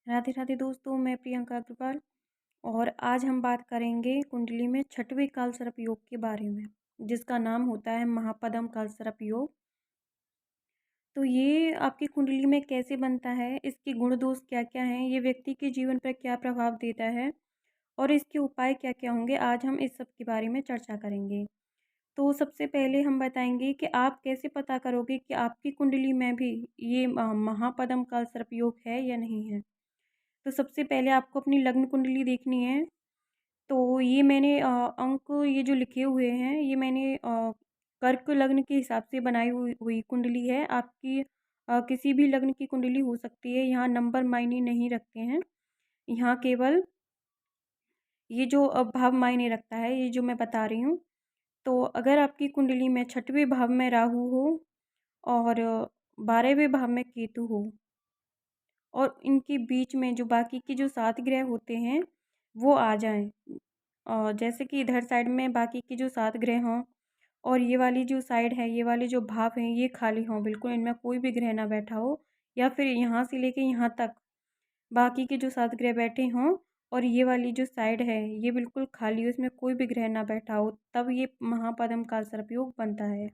राधे राधे दोस्तों, मैं प्रियंका अग्रवाल और आज हम बात करेंगे कुंडली में छठवें कालसर्प योग के बारे में, जिसका नाम होता है महापद्म कालसर्प योग। तो ये आपकी कुंडली में कैसे बनता है, इसके गुण दोष क्या-क्या हैं, ये व्यक्ति के जीवन पर क्या प्रभाव देता है और इसके उपाय क्या-क्या होंगे, आज हम इस सब के बारे में चर्चा करेंगे। तो सबसे पहले हम बताएँगे कि आप कैसे पता करोगे कि आपकी कुंडली में भी ये महापद्म कालसर्प योग है या नहीं है। तो सबसे पहले आपको अपनी लग्न कुंडली देखनी है। तो ये मैंने अंक ये जो लिखे हुए हैं, ये मैंने कर्क लग्न के हिसाब से बनाई हुई हुई कुंडली है। आपकी किसी भी लग्न की कुंडली हो सकती है, यहाँ नंबर मायने नहीं रखते हैं। यहाँ केवल ये जो भाव मायने रखता है, ये जो मैं बता रही हूँ। तो अगर आपकी कुंडली में 6वें भाव में राहु हो और 12वें भाव में केतु हो और इनके बीच में जो बाकी के जो 7 ग्रह होते हैं, वो आ जाएँ। जैसे कि इधर साइड में बाकी के जो 7 ग्रह हों और ये वाली जो साइड है, ये वाले जो भाव हैं, ये खाली हों, बिल्कुल इनमें कोई भी ग्रह ना बैठा हो या फिर यहाँ से लेके यहाँ तक बाकी के जो 7 ग्रह बैठे हों और ये वाली जो साइड है, ये बिल्कुल खाली हो, इसमें कोई भी ग्रह ना बैठा हो, तब ये महापद्म कालसर्प योग बनता है।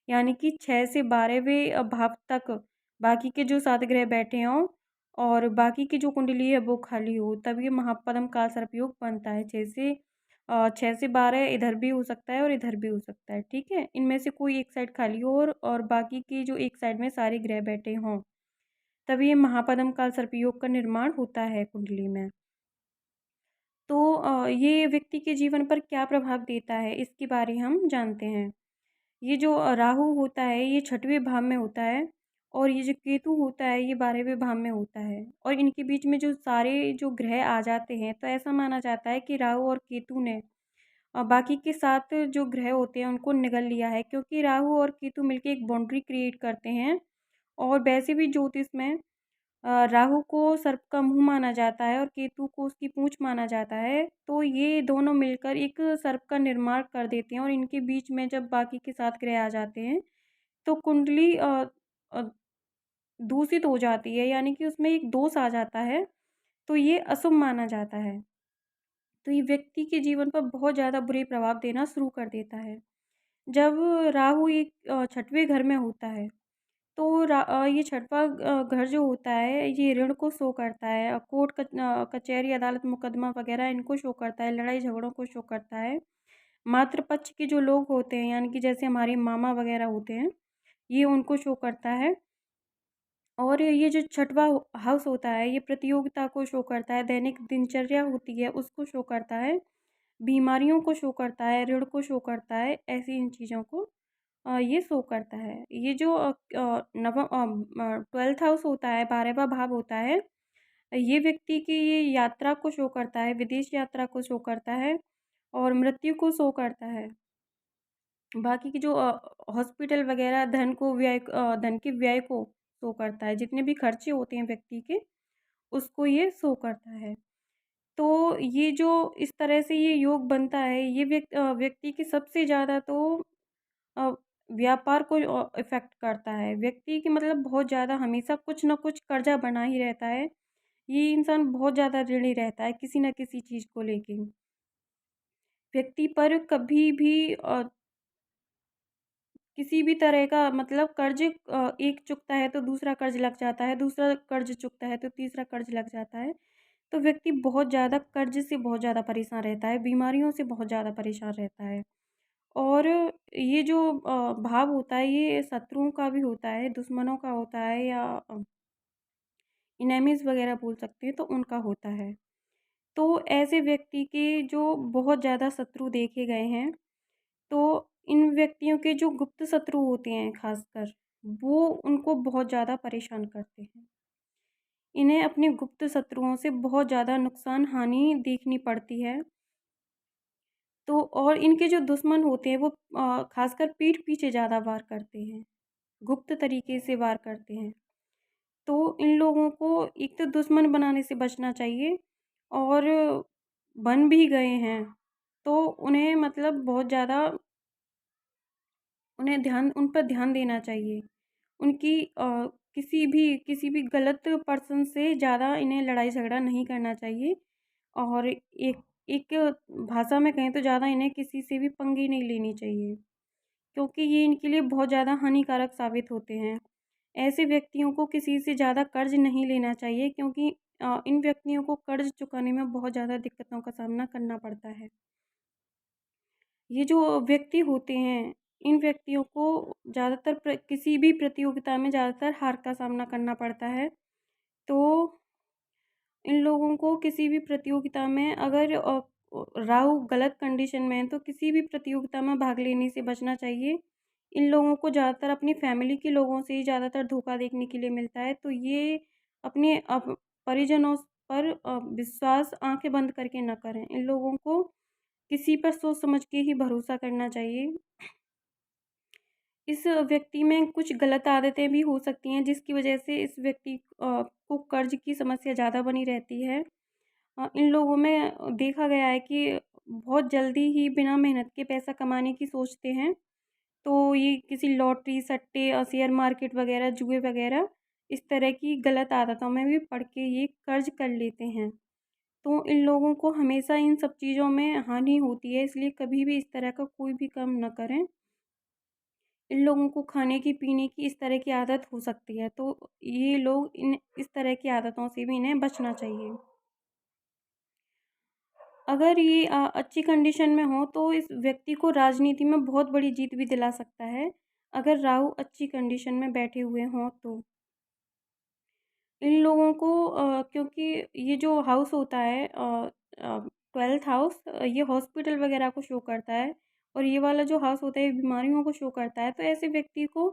यानी कि 6 से 12वें भाव तक बाकी के जो 7 ग्रह बैठे हों और बाकी की जो कुंडली है वो खाली हो, तब ये महापद्म कालसर्प योग बनता है। 6 से 12 इधर भी हो सकता है और इधर भी हो सकता है, ठीक है? इनमें से कोई एक साइड खाली हो और बाकी की जो एक साइड में सारे ग्रह बैठे हों, तब ये महापद्म कालसर्प योग का निर्माण होता है कुंडली में। तो ये व्यक्ति के जीवन पर क्या प्रभाव देता है, इसके बारे हम जानते हैं। ये जो राहु होता है, ये 6वें भाव में होता है और ये जो केतु होता है, ये 12वें भाव में होता है और इनके बीच में जो सारे जो ग्रह आ जाते हैं, तो ऐसा माना जाता है कि राहु और केतु ने बाकी के 7 जो ग्रह होते हैं, उनको निगल लिया है, क्योंकि राहु और केतु मिलके एक बाउंड्री क्रिएट करते हैं और वैसे भी ज्योतिष में राहु को सर्प का मुँह माना जाता है और केतु को उसकी पूँछ माना जाता है। तो ये दोनों मिलकर एक सर्प का निर्माण कर देते हैं और इनके बीच में जब बाकी के 7 ग्रह आ जाते हैं, तो कुंडली अ, दूषित हो जाती है, यानी कि उसमें एक दोष आ जाता है, तो ये अशुभ माना जाता है। तो ये व्यक्ति के जीवन पर बहुत ज़्यादा बुरे प्रभाव देना शुरू कर देता है। जब राहु एक 6वें घर में होता है, तो ये 6वां घर जो होता है, ये ऋण को शो करता है। कोर्ट कचहरी, अदालत, मुकदमा वगैरह इनको शो करता है, लड़ाई-झगड़ों को शो करता है। मातृ पक्ष के जो लोग होते हैं, यानी कि जैसे हमारे मामा वगैरह होते हैं, ये उनको शो करता है। और ये जो 6वां हाउस होता है, ये प्रतियोगिता को शो करता है, दैनिक दिनचर्या होती है, उसको शो करता है, बीमारियों को शो करता है, ऋण को शो करता है, ऐसी इन चीज़ों को ये शो करता है। ये जो 12th हाउस होता है, 12वाँ भाव होता है, ये व्यक्ति की ये यात्रा को शो करता है, विदेश यात्रा को शो करता है और मृत्यु को शो करता है। बाकी की जो हॉस्पिटल वगैरह धन के व्यय को शो करता है, जितने भी खर्चे होते हैं व्यक्ति के, उसको ये शो करता है। तो ये जो इस तरह से ये योग बनता है, ये व्यक्ति की सबसे ज़्यादा तो अ, व्यापार को इफ़ेक्ट करता है। व्यक्ति की मतलब बहुत ज़्यादा हमेशा कुछ न कुछ कर्जा बना ही रहता है। ये इंसान बहुत ज़्यादा ऋणी रहता है किसी न किसी चीज़ को लेके। व्यक्ति पर कभी भी किसी भी तरह का मतलब कर्ज एक चुकता है तो दूसरा कर्ज लग जाता है, दूसरा कर्ज चुकता है तो तीसरा कर्ज लग जाता है। तो व्यक्ति बहुत ज़्यादा कर्ज से बहुत ज़्यादा परेशान रहता है, बीमारियों से बहुत ज़्यादा परेशान रहता है। और ये जो भाव होता है, ये शत्रुओं का भी होता है, दुश्मनों का होता है या एनिमीज़ वगैरह बोल सकते हैं, तो उनका होता है। तो ऐसे व्यक्ति के जो बहुत ज़्यादा शत्रु देखे गए हैं, तो इन व्यक्तियों के जो गुप्त शत्रु होते हैं ख़ासकर, वो उनको बहुत ज़्यादा परेशान करते हैं। इन्हें अपने गुप्त शत्रुओं से बहुत ज़्यादा नुकसान, हानि देखनी पड़ती है। तो और इनके जो दुश्मन होते हैं, वो ख़ासकर पीठ पीछे ज़्यादा वार करते हैं, गुप्त तरीके से वार करते हैं। तो इन लोगों को एक तो दुश्मन बनाने से बचना चाहिए और बन भी गए हैं, तो उन्हें मतलब बहुत ज़्यादा उन पर ध्यान देना चाहिए। उनकी किसी भी गलत पर्सन से ज़्यादा इन्हें लड़ाई झगड़ा नहीं करना चाहिए। और एक एक भाषा में कहें तो ज़्यादा इन्हें किसी से भी पंगे नहीं लेनी चाहिए, क्योंकि ये इनके लिए बहुत ज़्यादा हानिकारक साबित होते हैं। ऐसे व्यक्तियों को किसी से ज़्यादा कर्ज नहीं लेना चाहिए, क्योंकि इन व्यक्तियों को कर्ज चुकाने में बहुत ज़्यादा दिक्कतों का सामना करना पड़ता है। ये जो व्यक्ति होते हैं, इन व्यक्तियों को ज़्यादातर किसी भी प्रतियोगिता में ज़्यादातर हार का सामना करना पड़ता है। तो इन लोगों को किसी भी प्रतियोगिता में अगर राहु गलत कंडीशन में है तो किसी भी प्रतियोगिता में भाग लेने से बचना चाहिए। इन लोगों को ज़्यादातर अपनी फैमिली के लोगों से ही ज़्यादातर धोखा देखने के लिए मिलता है, तो ये अपने परिजनों पर विश्वास आंखें बंद करके ना करें। इन लोगों को किसी पर सोच समझ के ही भरोसा करना चाहिए। इस व्यक्ति में कुछ गलत आदतें भी हो सकती हैं, जिसकी वजह से इस व्यक्ति को कर्ज की समस्या ज़्यादा बनी रहती है। इन लोगों में देखा गया है कि बहुत जल्दी ही बिना मेहनत के पैसा कमाने की सोचते हैं, तो ये किसी लॉटरी, सट्टे शेयर मार्केट वगैरह, जुए वगैरह इस तरह की गलत आदतों में भी पड़ के ये कर्ज कर लेते हैं। तो इन लोगों को हमेशा इन सब चीज़ों में हानि होती है, इसलिए कभी भी इस तरह का कोई भी काम ना करें। इन लोगों को खाने की, पीने की इस तरह की आदत हो सकती है, तो ये लोग इन इस तरह की आदतों से भी इन्हें बचना चाहिए। अगर ये अच्छी कंडीशन में हो तो इस व्यक्ति को राजनीति में बहुत बड़ी जीत भी दिला सकता है, अगर राहु अच्छी कंडीशन में बैठे हुए हों तो। इन लोगों को क्योंकि ये जो हाउस होता है 12th हाउस, ये हॉस्पिटल वगैरह को शो करता है, और ये वाला जो हाउस होता है ये बीमारियों को शो करता है। तो ऐसे व्यक्ति को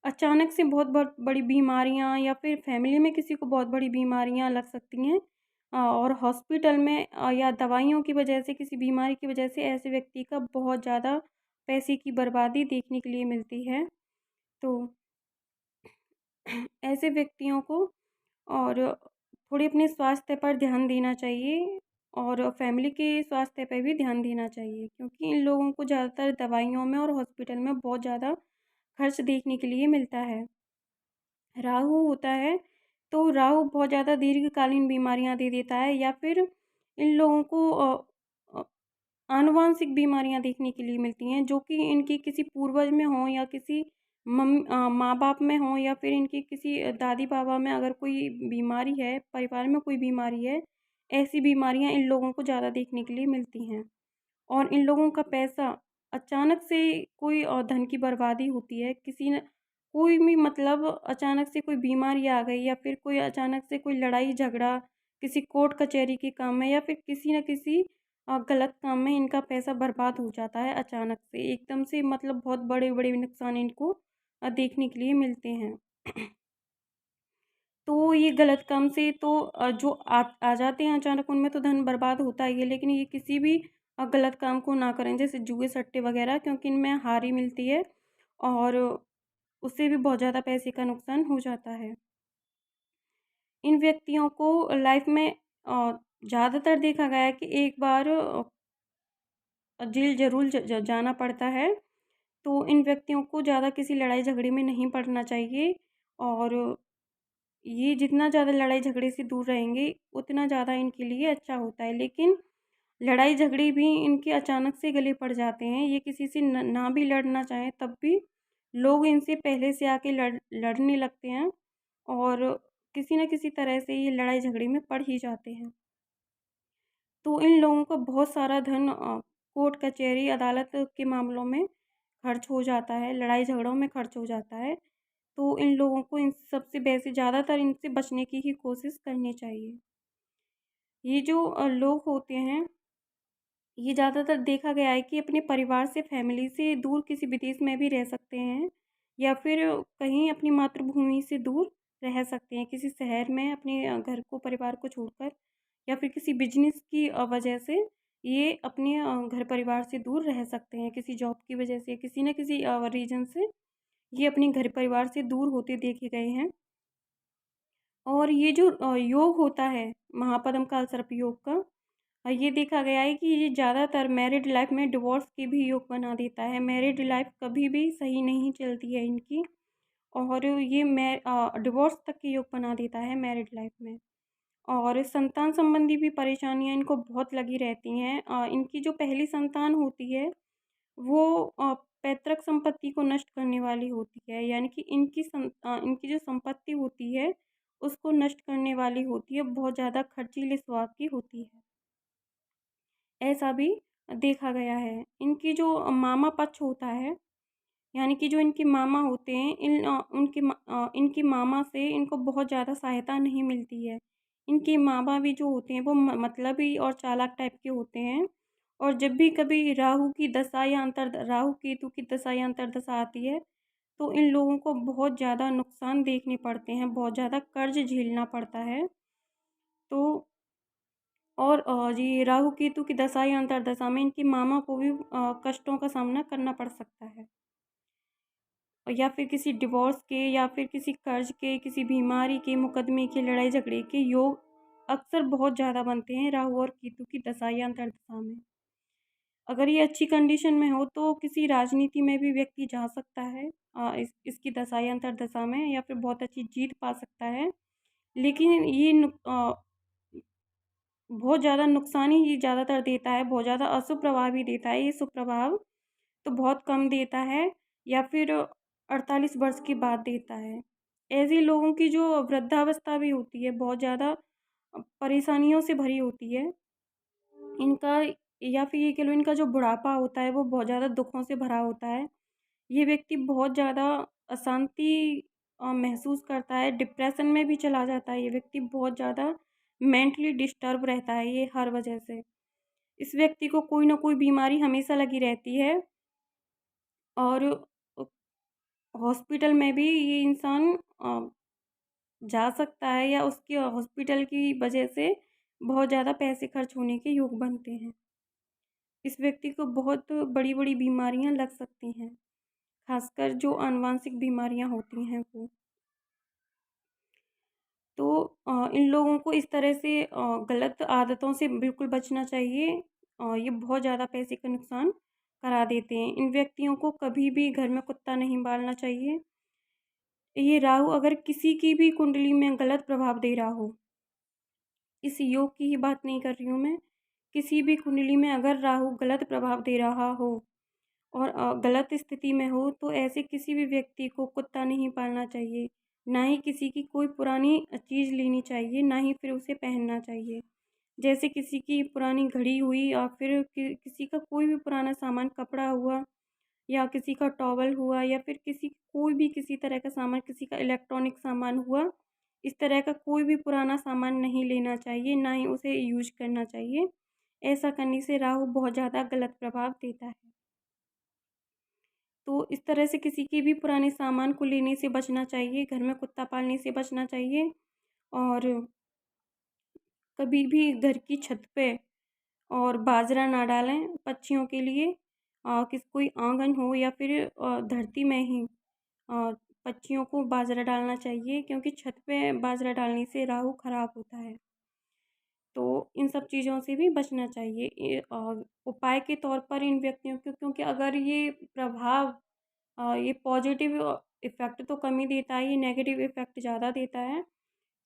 अचानक से बहुत बहुत बड़ी बीमारियां, या फिर फैमिली में किसी को बहुत बड़ी बीमारियां लग सकती हैं, और हॉस्पिटल में या दवाइयों की वजह से, किसी बीमारी की वजह से ऐसे व्यक्ति का बहुत ज़्यादा पैसे की बर्बादी देखने के लिए मिलती है। तो ऐसे व्यक्तियों को और थोड़ी अपने स्वास्थ्य पर ध्यान देना चाहिए, और फैमिली के स्वास्थ्य पर भी ध्यान देना चाहिए, क्योंकि इन लोगों को ज़्यादातर दवाइयों में और हॉस्पिटल में बहुत ज़्यादा खर्च देखने के लिए मिलता है। राहु होता है तो राहु बहुत ज़्यादा दीर्घकालीन बीमारियां दे देता है, या फिर इन लोगों को अ, आनुवांशिक बीमारियां देखने के लिए मिलती हैं, जो कि इनकी किसी पूर्वज में हो, या किसी माँ बाप में हो, या फिर इनकी किसी दादी बाबा में अगर कोई बीमारी है, परिवार में कोई बीमारी है, ऐसी बीमारियां इन लोगों को ज़्यादा देखने के लिए मिलती हैं। और इन लोगों का पैसा अचानक से कोई धन की बर्बादी होती है, किसी न कोई भी मतलब अचानक से कोई बीमारी आ गई, या फिर कोई अचानक से कोई लड़ाई झगड़ा किसी कोर्ट कचहरी के काम में, या फिर किसी न किसी गलत काम में इनका पैसा बर्बाद हो जाता है अचानक से एकदम से, मतलब बहुत बड़े बड़े नुकसान इनको देखने के लिए मिलते हैं। तो ये गलत काम से तो जो आ जाते हैं अचानक, उनमें तो धन बर्बाद होता ही है, लेकिन ये किसी भी गलत काम को ना करें, जैसे जुए सट्टे वगैरह, क्योंकि इनमें हार ही मिलती है, और उससे भी बहुत ज़्यादा पैसे का नुकसान हो जाता है। इन व्यक्तियों को लाइफ में ज़्यादातर देखा गया है कि एक बार जेल ज़रूर जाना पड़ता है। तो इन व्यक्तियों को ज़्यादा किसी लड़ाई झगड़े में नहीं पड़ना चाहिए, और ये जितना ज़्यादा लड़ाई झगड़े से दूर रहेंगे उतना ज़्यादा इनके लिए अच्छा होता है। लेकिन लड़ाई झगड़े भी इनके अचानक से गले पड़ जाते हैं, ये किसी से ना भी लड़ना चाहें तब भी लोग इनसे पहले से आके लड़ने लगते हैं, और किसी न किसी तरह से ये लड़ाई झगड़े में पड़ ही जाते हैं। तो इन लोगों का बहुत सारा धन कोर्ट कचहरी अदालत के मामलों में खर्च हो जाता है, लड़ाई झगड़ों में खर्च हो जाता है। तो इन लोगों को इन सबसे वैसे ज़्यादातर इनसे बचने की ही कोशिश करनी चाहिए। ये जो लोग होते हैं, ये ज़्यादातर देखा गया है कि अपने परिवार से, फैमिली से दूर किसी विदेश में भी रह सकते हैं, या फिर कहीं अपनी मातृभूमि से दूर रह सकते हैं, किसी शहर में अपने घर को, परिवार को छोड़कर, या फिर किसी बिजनेस की वजह से ये अपने घर परिवार से दूर रह सकते हैं, किसी जॉब की वजह से, किसी न किसी रीज़न से ये अपने घर परिवार से दूर होते देखे गए हैं। और ये जो योग होता है महापद्म काल सर्प योग का, ये देखा गया है कि ये ज़्यादातर मैरिड लाइफ में डिवोर्स की भी योग बना देता है। मैरिड लाइफ कभी भी सही नहीं चलती है इनकी, और ये डिवोर्स तक के योग बना देता है मैरिड लाइफ में। और संतान संबंधी भी परेशानियाँ इनको बहुत लगी रहती हैं। इनकी जो पहली संतान होती है वो पैतृक संपत्ति को नष्ट करने वाली होती है, यानी कि इनकी जो संपत्ति होती है उसको नष्ट करने वाली होती है, बहुत ज़्यादा खर्चीले स्वभाव की होती है। ऐसा भी देखा गया है। इनकी जो मामा पक्ष होता है, यानी कि जो इनके मामा होते हैं, इनकी मामा से इनको बहुत ज़्यादा सहायता नहीं मिलती है। इनके मामा भी जो होते हैं वो मतलबी और चालाक टाइप के होते हैं। और जब भी कभी राहु केतु की दशा या अंतर्दशा आती है तो इन लोगों को बहुत ज़्यादा नुकसान देखने पड़ते हैं, बहुत ज़्यादा कर्ज झेलना पड़ता है। तो और ये राहु केतु की दशा या अंतर्दशा में इनके मामा को भी कष्टों का सामना करना पड़ सकता है। या फिर किसी डिवोर्स के, या फिर किसी कर्ज के, किसी बीमारी के, मुकदमे के, लड़ाई झगड़े के योग अक्सर बहुत ज़्यादा बनते हैं राहु और केतु की दशा या अंतर्दशा में। अगर ये अच्छी कंडीशन में हो तो किसी राजनीति में भी व्यक्ति जा सकता है इसकी दशा या अंतर्दशा में, या फिर बहुत अच्छी जीत पा सकता है। लेकिन बहुत ज़्यादा नुकसान ही ज़्यादातर देता है, बहुत ज़्यादा अशुभ प्रभाव ही देता है। ये शुभ प्रभाव तो बहुत कम देता है, या फिर 48 वर्ष के बाद देता है। ऐसे लोगों की जो वृद्धावस्था भी होती है बहुत ज़्यादा परेशानियों से भरी होती है। इनका, या फिर ये कह लो, इनका जो बुढ़ापा होता है वो बहुत ज़्यादा दुखों से भरा होता है। ये व्यक्ति बहुत ज़्यादा अशांति महसूस करता है, डिप्रेशन में भी चला जाता है। ये व्यक्ति बहुत ज़्यादा मेंटली डिस्टर्ब रहता है ये हर वजह से। इस व्यक्ति को कोई ना कोई बीमारी हमेशा लगी रहती है, और हॉस्पिटल में भी ये इंसान जा सकता है, या उसके हॉस्पिटल की वजह से बहुत ज़्यादा पैसे खर्च होने के योग बनते हैं। इस व्यक्ति को बहुत बड़ी-बड़ी बीमारियां लग सकती हैं, खासकर जो आनुवंशिक बीमारियां होती हैं वो। तो इन लोगों को इस तरह से गलत आदतों से बिल्कुल बचना चाहिए। ये बहुत ज़्यादा पैसे का नुकसान करा देते हैं। इन व्यक्तियों को कभी भी घर में कुत्ता नहीं पालना चाहिए। ये राहु अगर किसी की भी कुंडली में गलत प्रभाव दे रहा हो, इस योग की ही बात नहीं कर रही हूँ मैं, किसी भी कुंडली में अगर राहु गलत प्रभाव दे रहा हो और गलत स्थिति में हो, तो ऐसे किसी भी व्यक्ति को कुत्ता नहीं पालना चाहिए। ना ही किसी की कोई पुरानी चीज़ लेनी चाहिए, ना ही फिर उसे पहनना चाहिए। जैसे किसी की पुरानी घड़ी हुई, या फिर किसी का कोई भी पुराना सामान, कपड़ा हुआ, या किसी का टॉवल हुआ, या फिर कोई भी किसी तरह का सामान, किसी का इलेक्ट्रॉनिक सामान हुआ, इस तरह का कोई भी पुराना सामान नहीं लेना चाहिए, ना ही उसे यूज करना चाहिए। ऐसा करने से राहु बहुत ज़्यादा गलत प्रभाव देता है। तो इस तरह से किसी के भी पुराने सामान को लेने से बचना चाहिए, घर में कुत्ता पालने से बचना चाहिए। और कभी भी घर की छत पे और बाजरा ना डालें पक्षियों के लिए। कोई आंगन हो, या फिर धरती में ही पक्षियों को बाजरा डालना चाहिए, क्योंकि छत पे बाजरा डालने से राहु खराब होता है। तो इन सब चीज़ों से भी बचना चाहिए। उपाय के तौर पर इन व्यक्तियों को, क्योंकि अगर ये प्रभाव, ये पॉजिटिव इफ़ेक्ट तो कम ही देता है, ये नेगेटिव इफ़ेक्ट ज़्यादा देता है।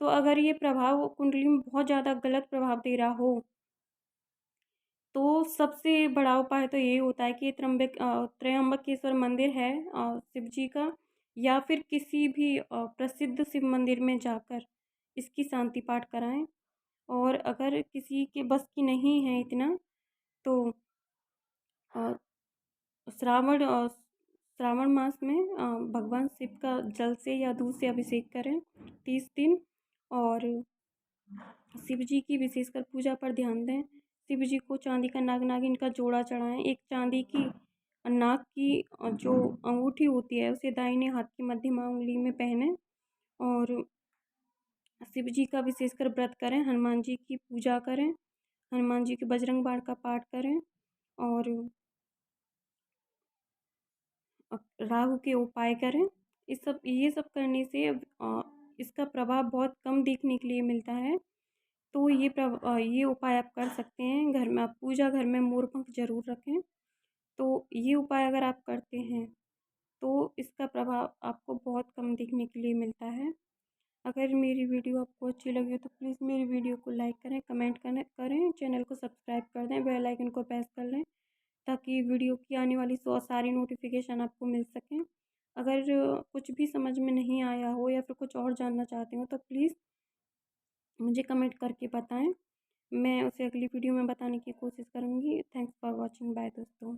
तो अगर ये प्रभाव कुंडली में बहुत ज़्यादा गलत प्रभाव दे रहा हो, तो सबसे बड़ा उपाय तो यही होता है कि त्र्यंबकेश्वर मंदिर है शिव जी का, या फिर किसी भी प्रसिद्ध शिव मंदिर में जाकर इसकी शांति पाठ कराएं। और अगर किसी के बस की नहीं है इतना, तो अ, श्रावण मास में भगवान शिव का जल से या दूध से अभिषेक करें 30 दिन। और शिव जी की विशेषकर पूजा पर ध्यान दें। शिव जी को चांदी का नाग नागिन का जोड़ा चढ़ाएं। एक चांदी की नाग की जो अंगूठी होती है उसे दाहिने हाथ की मध्यम उंगली में पहने। और शिव जी का विशेषकर व्रत करें, हनुमान जी की पूजा करें, हनुमान जी के बजरंग बाण का पाठ करें। और राहु के उपाय करें। ये सब करने से इसका प्रभाव बहुत कम देखने के लिए मिलता है। तो ये उपाय आप कर सकते हैं। घर में आप पूजा घर में मोर पंख जरूर रखें। तो ये उपाय अगर आप करते हैं तो इसका प्रभाव आपको बहुत कम देखने के लिए मिलता है। अगर मेरी वीडियो आपको अच्छी लगी हो तो प्लीज़ मेरी वीडियो को लाइक करें, कमेंट करें, चैनल को सब्सक्राइब कर दें, बेल आइकन को प्रेस कर लें ताकि वीडियो की आने वाली सारी नोटिफिकेशन आपको मिल सकें। अगर कुछ भी समझ में नहीं आया हो या फिर कुछ और जानना चाहते हो तो प्लीज़ मुझे कमेंट करके बताएं। मैं उसे अगली वीडियो में बताने की कोशिश करूँगी। Thanks for watching. बाय दोस्तों।